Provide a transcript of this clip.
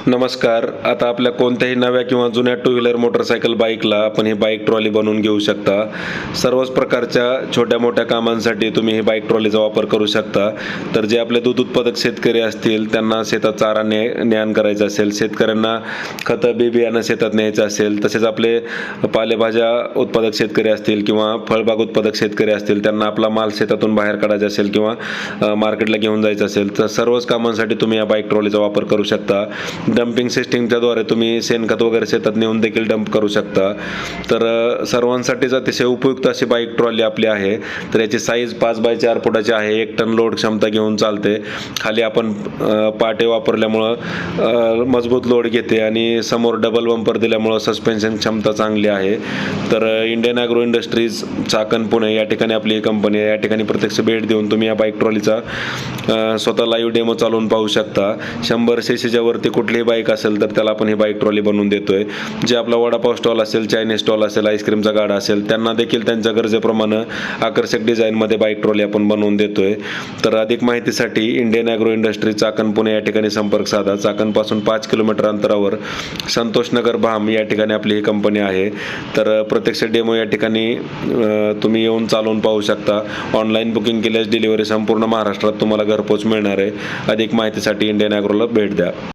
नमस्कार. आता आपल्या कोणत्याही नव्या किंवा जुन्या टू व्हीलर मोटरसायकल बाईकला आपण ही बाईक ट्रॉली बनवून घेऊ शकता. सर्वच प्रकारच्या छोट्या-मोठ्या कामांसाठी तुम्ही ही बाईक ट्रॉलीचा वापर करू शकता. तर जे आपले दूध उत्पादक शेतकरी असतील, त्यांना शेतात चारा ने करायचा असेल, शेतकऱ्यांना खतं बी-बियाणं शेतात न्यायचं असेल, तसेच आपले पालेभाज्या उत्पादक शेतकरी असतील किंवा फळबाग उत्पादक शेतकरी असतील, त्यांना आपला माल शेतातून बाहेर काढायचा असेल किंवा मार्केटला घेऊन जायचं असेल, तर सर्वच कामांसाठी तुम्ही या बाईक ट्रॉलीचा वापर करू शकता. डम्पिंग सिस्टीमच्या द्वारे तुम्ही शेणखत वगैरे शेतात नेऊन देखील डंप करू शकता. तर सर्वांसाठीच अतिशय उपयुक्त अशी बाईक ट्रॉली आपली आहे. तर याची साईज 5 बाय 4 फुटाची आहे. 1 टन लोड क्षमता घेऊन चालते. खाली आपण पाटे वापरल्यामुळं मजबूत लोड घेते आणि समोर डबल बंपर दिल्यामुळं सस्पेन्शन क्षमता चांगली आहे. तर Indian agro industries Chakan Pune या ठिकाणी आपली ही कंपनी आहे. या ठिकाणी प्रत्यक्ष भेट देऊन तुम्ही या बाईक ट्रॉलीचा स्वतः लाईव्ह डेमो चालवून पाहू शकता. 100 सीसीच्या वरती कुठलीही बाईक असेल तर त्याला आपण ही बाईक ट्रॉली बनवून देतोय. जे आपला वडापाव स्टॉल असेल, चायनीज स्टॉल असेल, आईस्क्रीमचा गाडा असेल, त्यांना देखील त्यांच्या गरजेप्रमाणे आकर्षक डिझाईनमध्ये बाईक ट्रॉली आपण बनवून देतोय. तर अधिक माहितीसाठी Indian agro industry Chakan Pune या ठिकाणी संपर्क साधा. चाकणपासून 5 किलोमीटर अंतरावर संतोषनगर भाम या ठिकाणी आपली ही कंपनी आहे. तर प्रत्यक्ष डेमो या ठिकाणी तुम्ही येऊन चालवून पाहू शकता. ऑनलाईन बुकिंग केल्यास डिलिव्हरी संपूर्ण महाराष्ट्रात तुम्हाला घरपोच मिळणार आहे. अधिक माहितीसाठी इंडियन ॲग्रोला भेट द्या.